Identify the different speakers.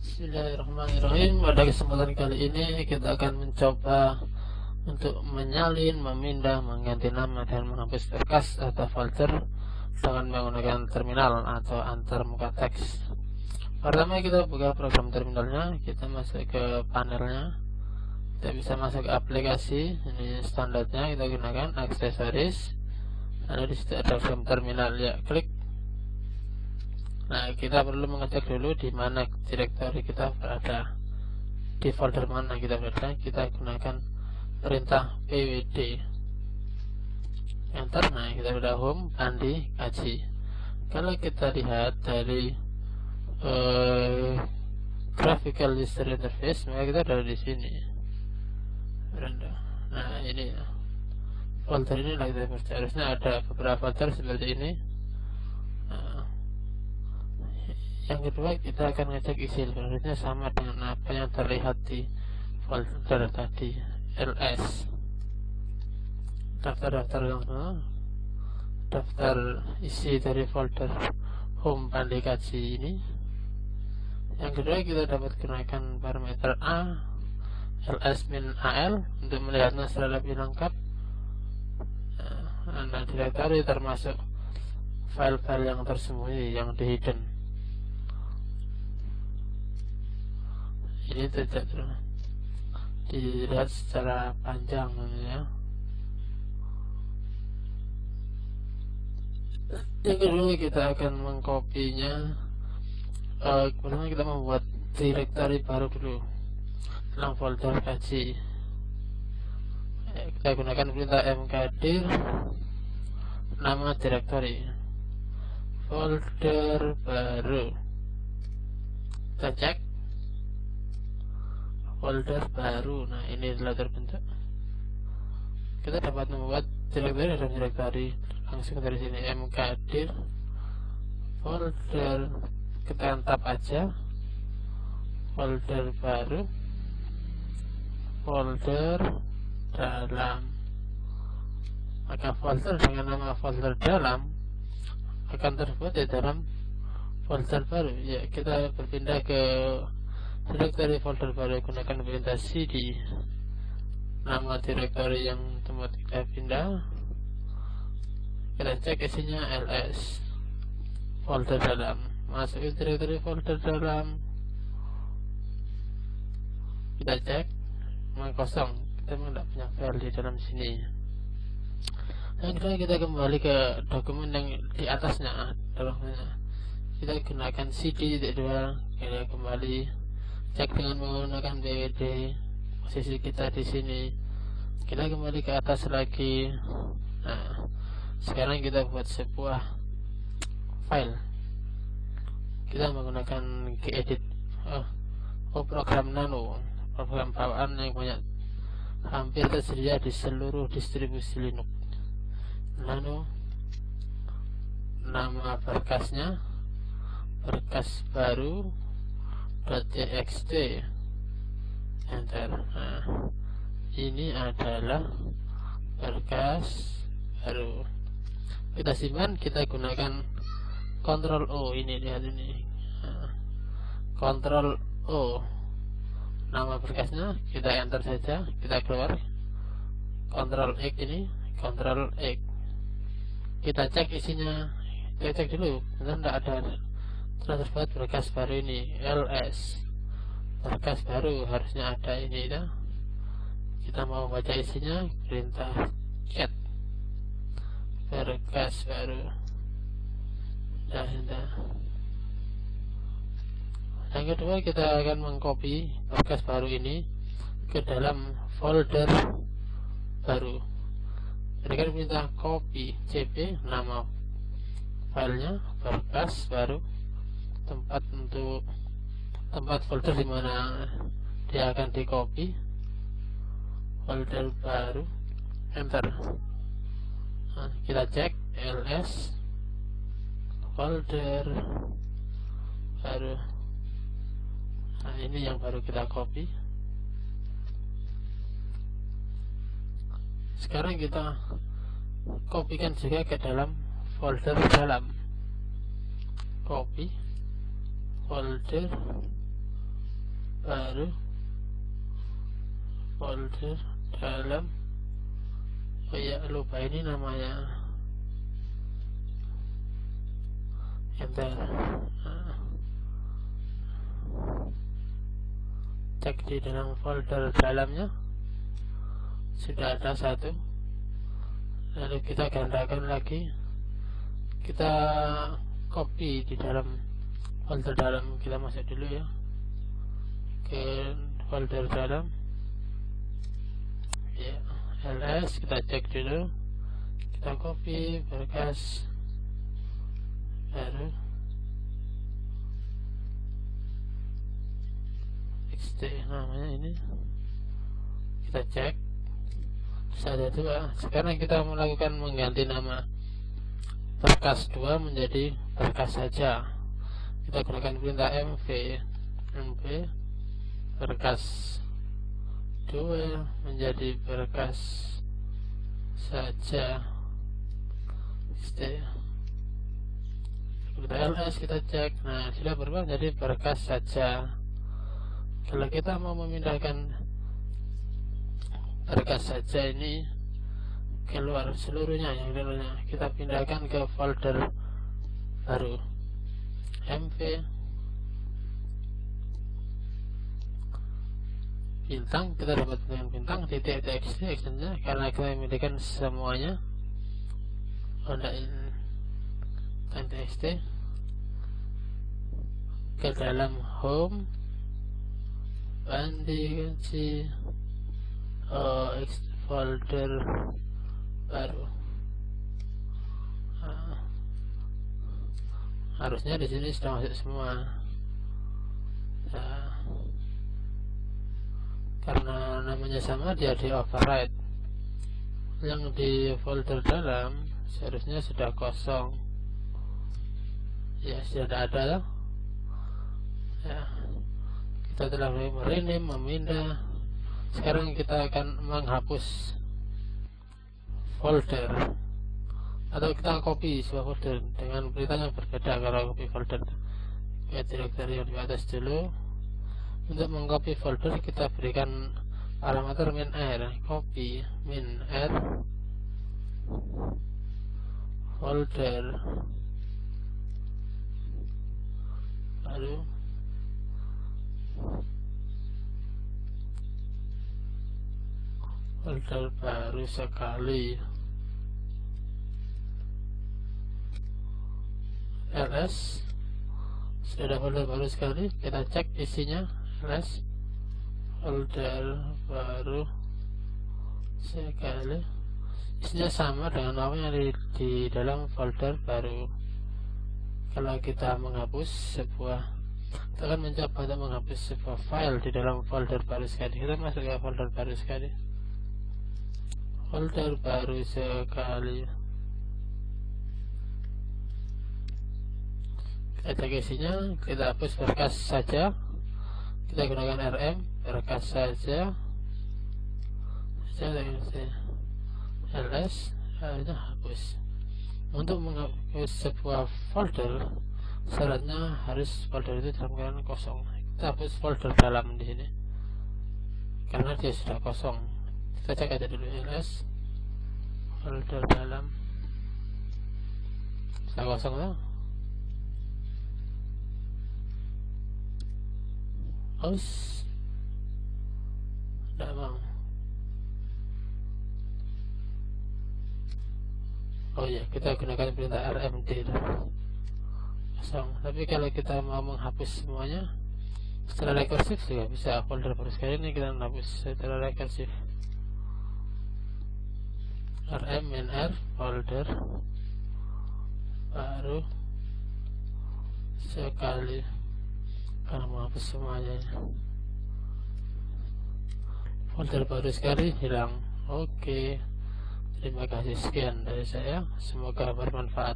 Speaker 1: Bismillahirrahmanirrahim. Pada kesempatan kali ini kita akan mencoba untuk menyalin, memindah, mengganti nama dan menghapus berkas atau folder dengan menggunakan terminal atau antar muka teks. Pertama kita buka program terminalnya, kita masuk ke panelnya, kita bisa masuk ke aplikasi. Ini standarnya kita gunakan aksesoris. Lalu di situ ada form terminal, ya klik. Nah, kita perlu mengecek dulu di mana direktori kita berada, di folder mana kita berada. Kita gunakan perintah pwd enter. Nah, kita sudah home, pandi, kaji. Kalau kita lihat dari graphical user interface, maka kita ada di sini. Nah, ini folder ini lagi harusnya ada beberapa folder seperti ini. Yang kedua, kita akan ngecek isi foldernya sama dengan apa yang terlihat di folder tadi, ls, daftar isi dari folder home pandi kaji ini. Yang kedua, kita dapat gunakan parameter a ls-al untuk melihatnya secara lebih lengkap. Nah, direktori termasuk file-file yang tersembunyi, yang di hidden. Ini tidak dilihat secara panjang ya. Yang kedua, kita akan mengkopinya. Pertama kita membuat directory baru dulu dalam folder kaji. Kita gunakan perintah mkdir nama directory folder baru. Kita cek folder baru. Nah, ini telah terbentuk. Kita dapat membuat directory dalam directory langsung dari sini, mkdir folder, kita tab aja folder baru, folder dalam. Maka folder dengan nama folder dalam akan terbuat di dalam folder baru. Ya, kita berpindah ke directory folder baru, gunakan perintah cd nama directory yang tempat kita pindah. Kita cek isinya ls, folder dalam, masuk ke directory folder dalam. Kita cek memang kosong, kita memang tidak punya file di dalam sini. Yang kedua, kita kembali ke dokumen yang di atasnya, kita gunakan cd-2, kita kembali cek dengan menggunakan pwd posisi kita di sini. Kita kembali ke atas lagi. Nah, sekarang kita buat sebuah file. Kita menggunakan gedit program nano, program bawaan yang banyak hampir tersedia di seluruh distribusi Linux. Nano, nama berkasnya berkas baru .txt, enter. Nah, ini adalah berkas baru. Kita simpan, kita gunakan Ctrl O. Ini lihat ini, Ctrl O, nama berkasnya kita enter saja, kita keluar. Ctrl X, ini Ctrl X, kita cek isinya. Kita cek dulu, tidak ada terdapat berkas baru ini, ls, berkas baru harusnya ada ini ya. Kita mau baca isinya, perintah cat berkas baru. Sudah. Yang kedua, kita akan mengcopy berkas baru ini ke dalam folder baru. Berikan perintah copy cp, nama filenya berkas baru, tempat folder di mana dia akan di copy, folder baru, enter. Nah, kita cek ls, folder baru. Nah, ini yang baru kita copy. Sekarang kita kopikan juga ke dalam folder dalam. Copy folder baru folder dalam. Oh ya, lupa ini namanya. Enter. Cek di dalam folder dalamnya sudah ada satu. Lalu kita gandakan lagi, kita copy di dalam folder dalam. Kita masuk dulu ya ke folder dalam ya, ls, kita cek dulu, kita copy berkas baru txt namanya ini, kita cek ada dua. Sekarang kita melakukan mengganti nama berkas 2 menjadi berkas saja. Kita gunakan perintah mv berkas 2 menjadi berkas saja. Kita ls, kita cek, nah sudah berubah menjadi berkas saja. Kalau kita mau memindahkan berkas saja ini keluar seluruhnya, yang dulunya kita pindahkan ke folder baru mv bintang. Kita dapat dengan bintang titik txt actionnya karena kita memindahkan semuanya. Txt ke dalam home banding folder baru. Harusnya di sini sudah masuk semua. Nah, karena namanya sama, dia di override. Yang di folder dalam seharusnya sudah kosong. Ya, sudah ada. Ya, kita telah rename, memindah. Sekarang kita akan menghapus folder, atau kita copy sebuah folder dengan perintah yang berbeda. Kalau copy folder ke directory yang di atas dulu. Untuk mengcopy folder kita berikan parameter min_r, copy min_r folder lalu folder baru sekali, ls, sudah folder baru sekali. Kita cek isinya, ls folder baru sekali, isinya sama dengan apa yang di dalam folder baru. Kalau kita menghapus sebuah, kita akan mencoba untuk menghapus sebuah file di dalam folder baru sekali. Kita masuk ke folder baru sekali, folder baru sekali, kita cek isinya, kita hapus berkas saja. Kita gunakan rm berkas saja, ls, lalu hapus. Untuk menghapus sebuah folder, syaratnya harus folder itu dalam keadaan kosong. Kita hapus folder dalam di sini karena dia sudah kosong. Kita cek aja dulu, ls folder dalam sudah kosong ya. Tidak mau. Oh ya, kita gunakan perintah rmd kosong. Tapi kalau kita mau menghapus semuanya secara rekursif juga bisa. Folder baru sekali ini kita menghapus secara rekursif, rm min_r folder baru sekali. Kalau menghapus semuanya, folder baru sekali hilang. Oke, terima kasih, sekian dari saya, semoga bermanfaat.